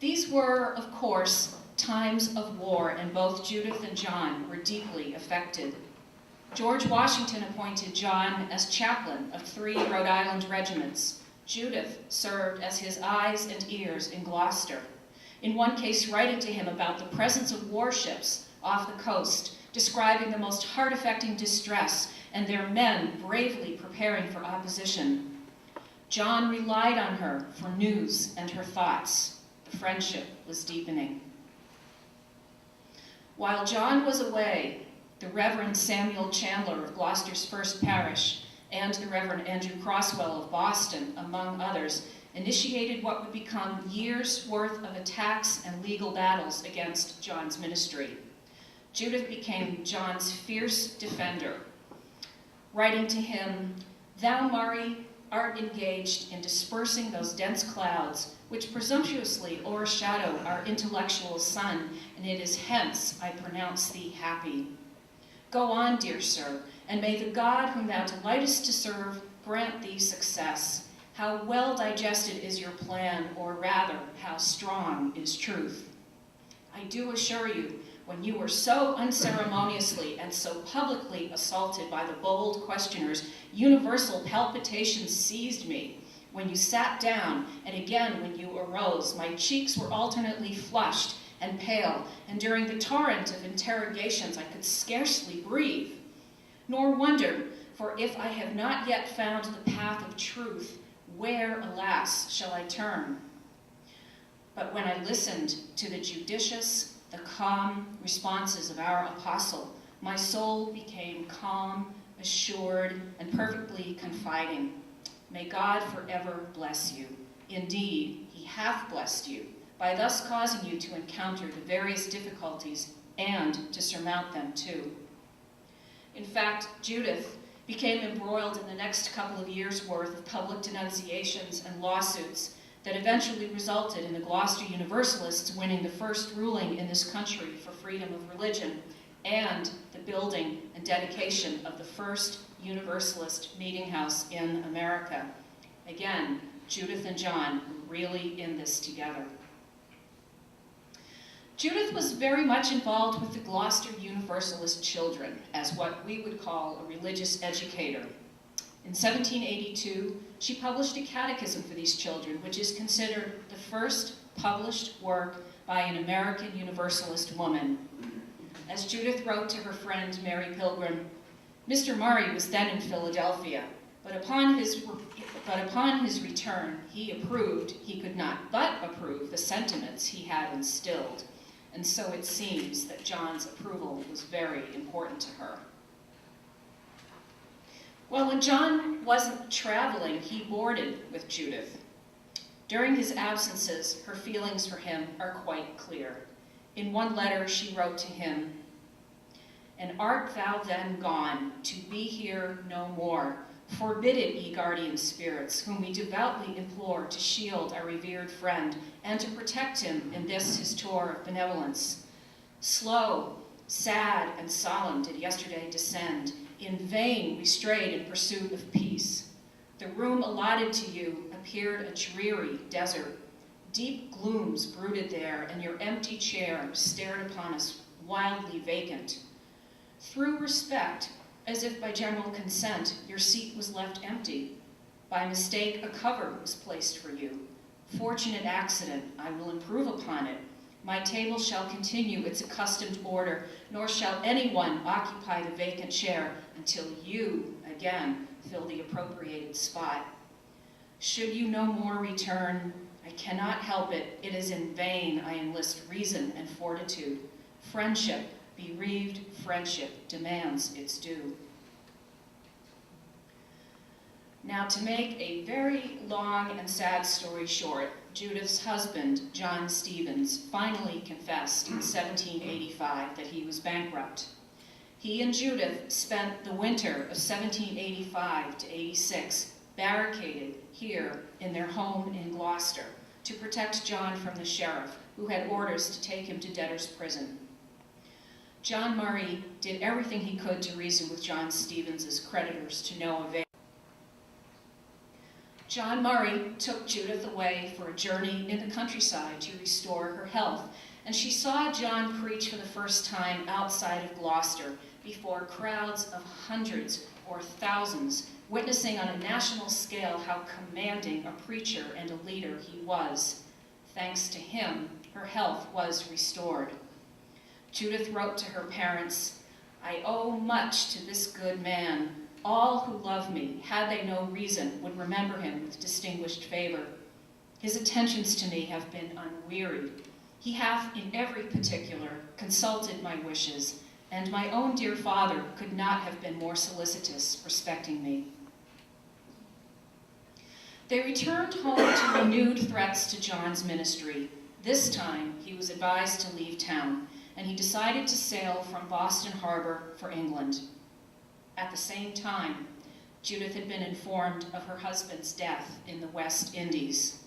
These were, of course, times of war, and both Judith and John were deeply affected. George Washington appointed John as chaplain of 3 Rhode Island regiments. Judith served as his eyes and ears in Gloucester, in one case writing to him about the presence of warships off the coast, describing the most heart-affecting distress and their men bravely preparing for opposition. John relied on her for news and her thoughts. The friendship was deepening. While John was away, the Reverend Samuel Chandler of Gloucester's First Parish and the Reverend Andrew Crosswell of Boston, among others, initiated what would become years' worth of attacks and legal battles against John's ministry. Judith became John's fierce defender, writing to him, "Thou, Murray, art engaged in dispersing those dense clouds which presumptuously o'ershadow our intellectual sun, and it is hence I pronounce thee happy. Go on, dear sir, and may the God whom thou delightest to serve grant thee success. How well digested is your plan, or rather, how strong is truth. I do assure you, when you were so unceremoniously and so publicly assaulted by the bold questioners, universal palpitations seized me. When you sat down, and again when you arose, my cheeks were alternately flushed and pale, and during the torrent of interrogations I could scarcely breathe. Nor wonder, for if I have not yet found the path of truth, where, alas, shall I turn? But when I listened to the judicious, the calm responses of our apostle, my soul became calm, assured, and perfectly confiding. May God forever bless you. Indeed, he hath blessed you, by thus causing you to encounter the various difficulties and to surmount them too." In fact, Judith became embroiled in the next couple of years' worth of public denunciations and lawsuits that eventually resulted in the Gloucester Universalists winning the first ruling in this country for freedom of religion and the building and dedication of the first Universalist meeting house in America. Again, Judith and John were really in this together. Judith was very much involved with the Gloucester Universalist children as what we would call a religious educator. In 1782, she published a catechism for these children, which is considered the first published work by an American Universalist woman. As Judith wrote to her friend Mary Pilgrim, Mr. Murray was then in Philadelphia, but upon his return, he could not but approve the sentiments he had instilled. And so it seems that John's approval was very important to her. Well, when John wasn't traveling, he boarded with Judith. During his absences, her feelings for him are quite clear. In one letter, she wrote to him, "And art thou then gone, to be here no more? Forbid it, ye guardian spirits, whom we devoutly implore to shield our revered friend and to protect him in this his tour of benevolence. Slow, sad, and solemn did yesterday descend. In vain we strayed in pursuit of peace. The room allotted to you appeared a dreary desert. Deep glooms brooded there, and your empty chair stared upon us wildly vacant. Through respect, as if by general consent, your seat was left empty. By mistake, a cover was placed for you. Fortunate accident, I will improve upon it. My table shall continue its accustomed order, nor shall anyone occupy the vacant chair until you, again, fill the appropriated spot. Should you no more return, I cannot help it. It is in vain I enlist reason and fortitude. Friendship, bereaved friendship, demands its due." Now, to make a very long and sad story short, Judith's husband, John Stevens, finally confessed in 1785 that he was bankrupt. He and Judith spent the winter of 1785 to 86 barricaded here in their home in Gloucester to protect John from the sheriff, who had orders to take him to debtor's prison. John Murray did everything he could to reason with John Stevens' creditors to no avail. John Murray took Judith away for a journey in the countryside to restore her health, and she saw John preach for the first time outside of Gloucester before crowds of hundreds or thousands, witnessing on a national scale how commanding a preacher and a leader he was. Thanks to him, her health was restored. Judith wrote to her parents, "I owe much to this good man. All who love me, had they no reason, would remember him with distinguished favor. His attentions to me have been unwearied. He hath in every particular consulted my wishes, and my own dear father could not have been more solicitous respecting me." They returned home to renewed threats to John's ministry. This time, he was advised to leave town, and he decided to sail from Boston Harbor for England. At the same time, Judith had been informed of her husband's death in the West Indies.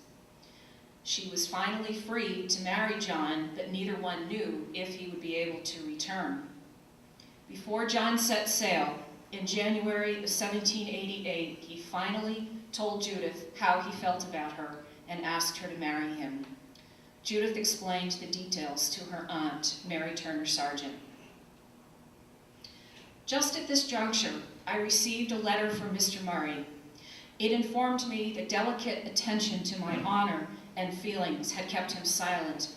She was finally free to marry John, but neither one knew if he would be able to return. Before John set sail, in January of 1788, he finally told Judith how he felt about her and asked her to marry him. Judith explained the details to her aunt, Mary Turner Sargent. Just at this juncture, I received a letter from Mr. Murray. It informed me that delicate attention to my honor and feelings had kept him silent,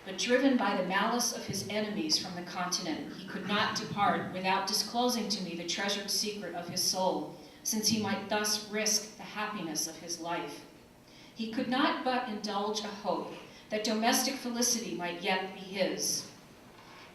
but driven by the malice of his enemies from the continent, he could not depart without disclosing to me the treasured secret of his soul, since he might thus risk the happiness of his life. He could not but indulge a hope that domestic felicity might yet be his.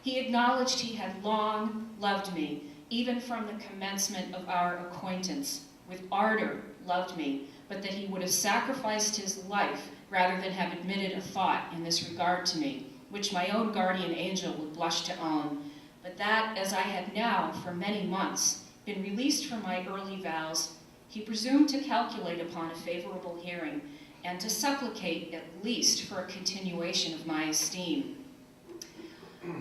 He acknowledged he had long loved me, even from the commencement of our acquaintance, with ardor loved me, but that he would have sacrificed his life rather than have admitted a thought in this regard to me, which my own guardian angel would blush to own, but that, as I had now, for many months, been released from my early vows, he presumed to calculate upon a favorable hearing, and to supplicate at least for a continuation of my esteem.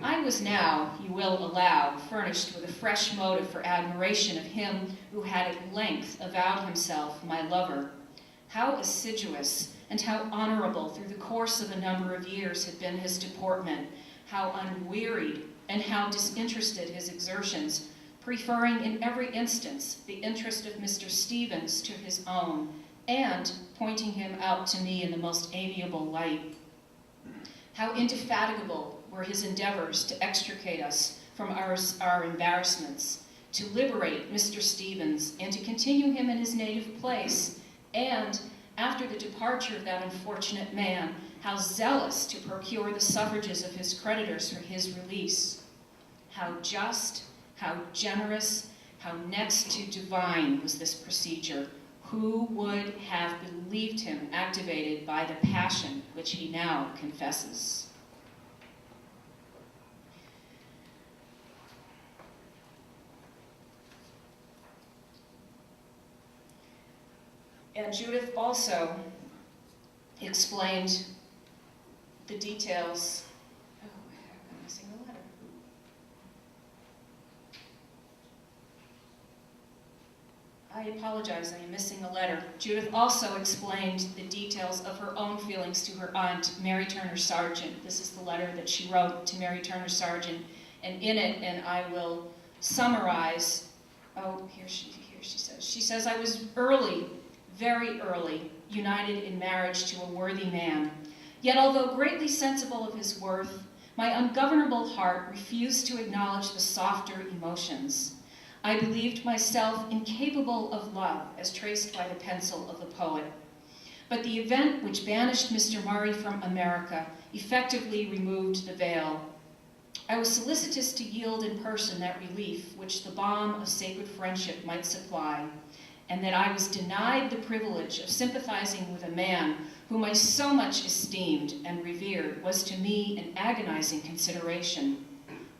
I was now, you will allow, furnished with a fresh motive for admiration of him who had at length avowed himself my lover. How assiduous and how honorable through the course of a number of years had been his deportment, how unwearied and how disinterested his exertions, preferring in every instance the interest of Mr. Stevens to his own, and pointing him out to me in the most amiable light. How indefatigable were his endeavors to extricate us from our embarrassments, to liberate Mr. Stevens, and to continue him in his native place, and, after the departure of that unfortunate man, how zealous to procure the suffrages of his creditors for his release. How just, how generous, how next to divine was this procedure. Who would have believed him activated by the passion which he now confesses? And Judith also explained the details. Oh, I'm missing a letter. I apologize, I am missing a letter. Judith also explained the details of her own feelings to her aunt, Mary Turner Sargent. This is the letter that she wrote to Mary Turner Sargent, and in it, and I will summarize, here she says. She says, "I was early, very early, united in marriage to a worthy man. Yet although greatly sensible of his worth, my ungovernable heart refused to acknowledge the softer emotions. I believed myself incapable of love, as traced by the pencil of the poet. But the event which banished Mr. Murray from America effectively removed the veil. I was solicitous to yield in person that relief which the balm of sacred friendship might supply, and that I was denied the privilege of sympathizing with a man whom I so much esteemed and revered was to me an agonizing consideration.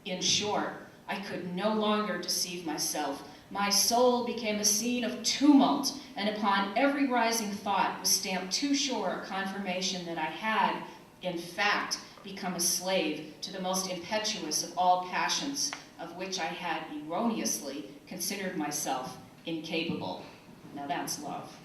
In short, I could no longer deceive myself. My soul became a scene of tumult, and upon every rising thought was stamped too sure a confirmation that I had, in fact, become a slave to the most impetuous of all passions, of which I had erroneously considered myself incapable." Now that's love.